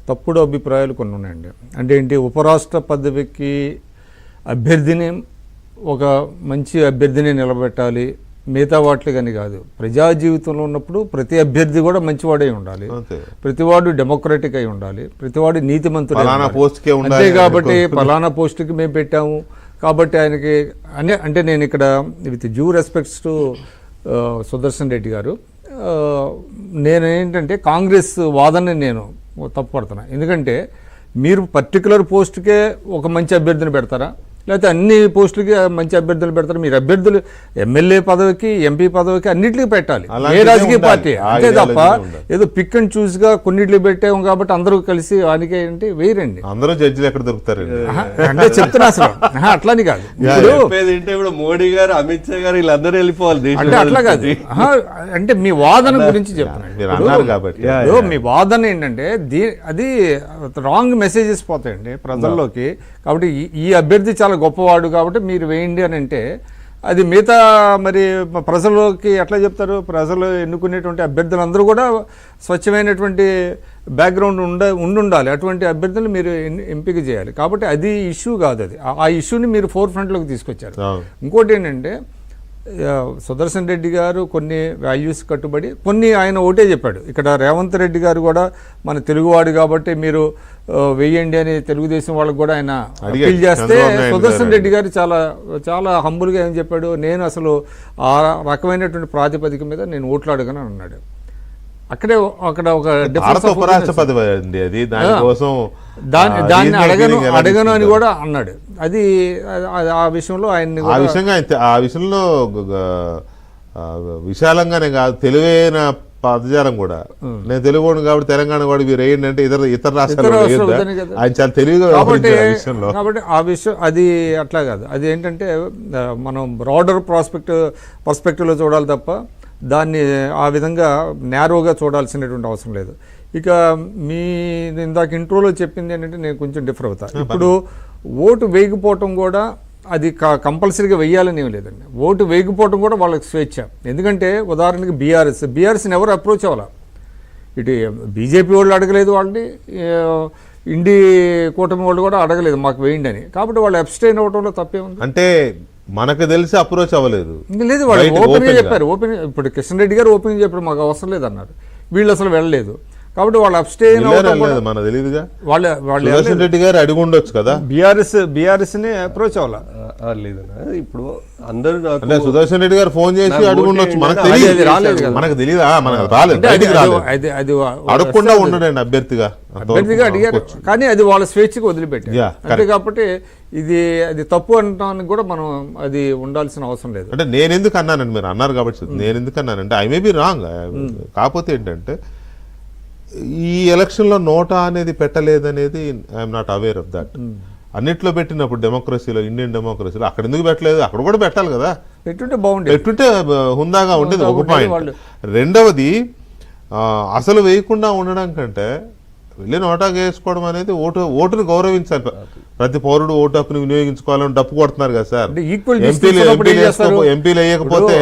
తప్పుడు అభిప్రాయాలు కొన్ని ఉన్నాయండి. అంటే ఏంటి, ఉపరాష్ట్ర పదవికి అభ్యర్థిని ఒక మంచి అభ్యర్థిని నిలబెట్టాలి, మిగతా వాటికి కానీ కాదు. ప్రజా జీవితంలో ఉన్నప్పుడు ప్రతి అభ్యర్థి కూడా మంచివాడై ఉండాలి, ప్రతివాడు డెమోక్రటిక్ అయి ఉండాలి, ప్రతివాడు నీతిమంతుడు. అంతే కాబట్టి పలానా పోస్టుకి మేము పెట్టాము కాబట్టి ఆయనకి అంటే నేను ఇక్కడ with due respects to Sudarshan Reddy గారు, నేను ఏంటంటే కాంగ్రెస్ వాదనని నేను తప్పుపడుతున్నా. ఎందుకంటే మీరు పర్టికులర్ పోస్టుకే ఒక మంచి అభ్యర్థిని పెడతారా, లేకపోతే అన్ని పోస్టులకి మంచి అభ్యర్థులు పెడతారు? మీరు అభ్యర్థులు ఎమ్మెల్యే పదవికి, ఎంపీ పదవికి అన్నింటికి పెట్టాలి, ఏ రాజకీయ పార్టీ. అంతే తప్ప ఏదో పిక్ అండ్ చూస్ గా కొన్నిట్లు పెట్టాము కాబట్టి అందరూ కలిసి వానికి ఏంటి వేయరండి. అందరూ జడ్జిలు ఎక్కడ దొరుకుతారు అంటే చెప్తున్నా అసలు అట్లాని కాదు. ఇప్పుడు మోడీ గారు, అమిత్ షా గారు వీళ్ళందరూ వెళ్ళిపోవాలి అంటే అట్లా కాదు. అంటే మీ వాదన గురించి చెప్తున్నాను. మీ వాదన ఏంటంటే అది రాంగ్ మెసేజెస్ పోతాయండి ప్రజల్లోకి. కాబట్టి ఈ అభ్యర్థి చాలా గొప్పవాడు కాబట్టి మీరు వేయండి అని అంటే అది మిగతా మరి ప్రజల్లోకి ఎట్లా చెప్తారు? ప్రజలు ఎన్నుకునేటువంటి అభ్యర్థులందరూ కూడా స్వచ్ఛమైనటువంటి బ్యాక్గ్రౌండ్ ఉండాలి. అటువంటి అభ్యర్థులు మీరు ఎంపిక చేయాలి. కాబట్టి అది ఇష్యూ కాదు. అది ఆ ఇష్యూని మీరు ఫోర్ ఫ్రంట్లోకి తీసుకొచ్చారు. ఇంకోటి ఏంటంటే సుదర్శన్ రెడ్డి గారు కొన్ని వాల్యూస్ కట్టుబడి కొన్ని ఆయన ఒకటే చెప్పాడు. ఇక్కడ రేవంత్ రెడ్డి గారు కూడా మన తెలుగువాడు కాబట్టి మీరు వెయ్యండి అని తెలుగుదేశం వాళ్ళకు కూడా ఆయన అప్పీల్ చేస్తే సుదర్శన్ రెడ్డి గారు చాలా చాలా హంబుల్గా ఏం చెప్పాడు, నేను అసలు ఆ రకమైనటువంటి ప్రాతిపదిక మీద నేను ఓట్లాడగను అన్నాడు. అక్కడ ఒక దాన్ని అడగను అని కూడా అన్నాడు. అది ఆ విషయంలో ఆ విషయంలో విశాలంగానే కాదు, తెలివైన పదజాలం కూడా. నేను తెలుగువాడు కాబట్టి తెలంగాణ వాడు మీరు వేయండి అంటే ఇతర రాష్ట్రాలు ఆయన చాలా తెలివిగా. కాబట్టి ఆ విషయం అది అట్లా కాదు. అది ఏంటంటే మనం బ్రాడర్ పర్స్పెక్టివ్లో చూడాలి తప్ప దాన్ని ఆ విధంగా నేరోగా చూడాల్సినటువంటి అవసరం లేదు. ఇక మీ ఇందాక ఇంట్రోలో చెప్పింది ఏంటంటే నేను కొంచెం డిఫర్ అవుతా. ఇప్పుడు ఓటు వేయకపోవటం కూడా అది కంపల్సరీగా వెయ్యాలని ఏం లేదండి. ఓటు వేయకపోవటం కూడా వాళ్ళకి స్వేచ్ఛ. ఎందుకంటే ఉదాహరణకి బీఆర్ఎస్ని ఎవరు అప్రోచ్ అవ్వాలా, ఇటు బీజేపీ వాళ్ళు అడగలేదు, వాళ్ళని ఇండి కూటమి వాళ్ళు కూడా అడగలేదు మాకు వేయండి అని. కాబట్టి వాళ్ళు అబ్స్టైన్ అవ్వడంలో తప్పేముంది? అంటే మనకు తెలిసి అప్రోచ్ అవ్వలేదు. లేదు, వాళ్ళు ఓపెన్గా చెప్పారు. ఇప్పుడు కిషన్ రెడ్డి గారు ఓపెన్గా చెప్పారు మాకు అవసరం లేదు అన్నారు. వీళ్ళు అసలు వెళ్ళలేదు. కాబట్టి వాళ్ళు అబ్స్టైన్ మన తెలియదుగా. వాళ్ళు రెడ్డి గారు అడిగి ఉండొచ్చు కదా. బీఆర్ఎస్ ని అప్రోచ్ అవ్వాలా ఇప్పుడు అందరూ సుదర్శన్ రెడ్డి గారు ఫోన్ చేసి అడిగి ఉండొచ్చు. మనకు తెలియదు, మనకు తెలియదా, మనకు రాలేదు. అడగకుండా ఉండడండి అభ్యర్థిగా అడిగారు. కానీ అది వాళ్ళ స్వేచ్ఛగా వదిలిపెట్టారు. అంతే కాబట్టి అది తప్పు అనడానికి కూడా మనం అది ఉండాల్సిన అవసరం లేదు. అంటే నేను ఎందుకు అన్నానండి, మీరు అన్నారు కాబట్టి నేను ఎందుకు అన్నానంటే ఐ మే బి రాంగ్. కాకపోతే ఏంటంటే ఈ ఎలక్షన్లో నోటా అనేది పెట్టలేదనేది I'm not aware of that. అన్నిట్లో పెట్టినప్పుడు డెమోక్రసీలో, ఇండియన్ డెమోక్రసీలో అక్కడ ఎందుకు పెట్టలేదు? అక్కడ కూడా పెట్టాలి కదా, పెట్టుంటే హుందాగా ఉండేది. ఒక పాయింట్. రెండవది, అసలు వేయకుండా ఉండడం కంటే వెళ్ళి నోటాగా వేసుకోవడం అనేది ఓటును గౌరవించాలి. ప్రతి పౌరుడు ఓటు హక్కును వినియోగించుకోవాలని డప్పు కొడుతున్నారు కదా సార్. ఎంపీలు వేయకపోతే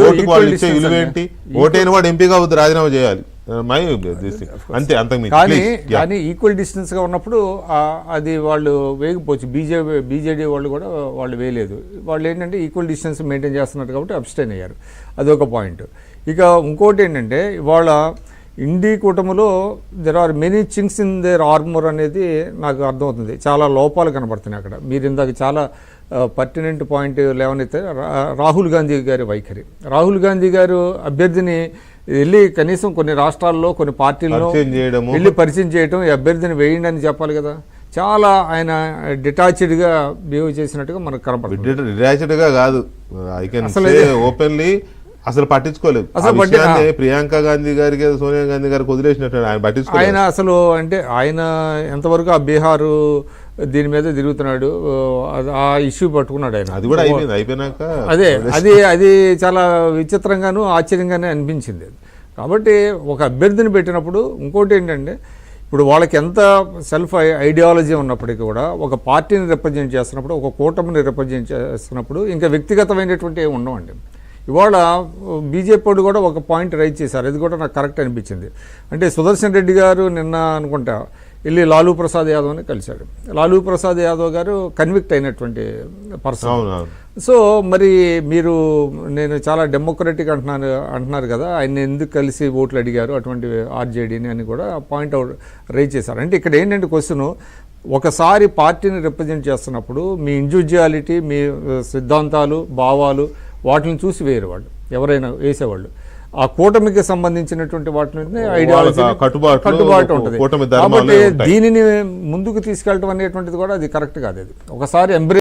ఓటుకు వాళ్ళు ఇచ్చే విలువ ఏంటి? ఓటైన వాడు ఎంపీగా వద్దు, రాజీనామా చేయాలి. కానీ ఈక్వల్ డిస్టెన్స్ గా ఉన్నప్పుడు అది వాళ్ళు వేయకపోవచ్చు. బీజేడీ వాళ్ళు కూడా వాళ్ళు వేయలేదు. వాళ్ళు ఏంటంటే ఈక్వల్ డిస్టెన్స్ మెయింటైన్ చేస్తున్నారు కాబట్టి అబ్స్టైన్ అయ్యారు. అదొక పాయింట్. ఇక ఇంకోటి ఏంటంటే ఇవాళ ఇండి కూటమిలో there are many chinks in their armour అనేది నాకు అర్థమవుతుంది. చాలా లోపాలు కనబడుతున్నాయి అక్కడ. మీరు ఇందాక చాలా పర్టినెంట్ పాయింట్ లేవనైతే రాహుల్ గాంధీ గారి వైఖరి. రాహుల్ గాంధీ గారు అభ్యర్థిని వెళ్ళి కనీసం కొన్ని రాష్ట్రాల్లో కొన్ని పార్టీల్లో వెళ్ళి పరిచయం చేయడం, ఈ అభ్యర్థిని వేయండి అని చెప్పాలి కదా. చాలా ఆయన డిటాచ్డ్గా బిహేవ్ చేసినట్టుగా మనకు కనపడుతుంది. డిటాచ్డ్గా కాదు, ఓపెన్లీ అసలు పట్టించుకోలేదు. ప్రియాంక గాంధీ గారికి, సోనియా గాంధీ గారికి వదిలేసినట్టు ఆయన పట్టించుకోలేదు. ఆయన అసలు అంటే ఆయన ఎంతవరకు ఆ బీహారు దీని మీద తిరుగుతున్నాడు, ఆ ఇష్యూ పట్టుకున్నాడు ఆయన. అది కూడా అయిపోయినాక అది చాలా విచిత్రంగాను ఆశ్చర్యంగానే అనిపించింది. కాబట్టి ఒక అభ్యర్థిని పెట్టినప్పుడు ఇంకోటి ఏంటంటే ఇప్పుడు వాళ్ళకి ఎంత సెల్ఫ్ ఐడియాలజీ ఉన్నప్పటికీ కూడా ఒక పార్టీని రిప్రజెంట్ చేస్తున్నప్పుడు, ఒక కూటమిని రిప్రజెంట్ చేస్తున్నప్పుడు ఇంకా వ్యక్తిగతమైనటువంటి ఏమి ఉండవండి. ఇవాళ బీజేపీ వాడు కూడా ఒక పాయింట్ రైజ్ చేశారు, అది కూడా నాకు కరెక్ట్ అనిపించింది. అంటే సుదర్శన్ రెడ్డి గారు నిన్న అనుకుంటా వెళ్ళి లాలూ ప్రసాద్ యాదవ్ని కలిశాడు. లాలూ ప్రసాద్ యాదవ్ గారు కన్విక్ట్ అయినటువంటి పర్సన్. సో మరి మీరు నేను చాలా డెమోక్రటిక్ అంటున్నారు కదా, ఆయన ఎందుకు కలిసి ఓట్లు అడిగారు అటువంటి ఆర్జేడీని అని కూడా పాయింట్ అవుట్ రైజ్ చేశారు. అంటే ఇక్కడ ఏంటంటే క్వశ్చన్, ఒకసారి పార్టీని రిప్రజెంట్ చేస్తున్నప్పుడు మీ ఇండివిజువాలిటీ, మీ సిద్ధాంతాలు, భావాలు వాటిని చూసి వేరు వాళ్ళు ఎవరైనా వేసేవాళ్ళు. ఆ కూటమికి సంబంధించినటువంటి వాటిని ఐడియాలజీ కట్టుబాటు ఉంటుంది. కాబట్టి దీనిని ముందుకు తీసుకెళ్ళటం అనేటువంటిది కూడా అది కరెక్ట్ కాదు. అది ఒకసారి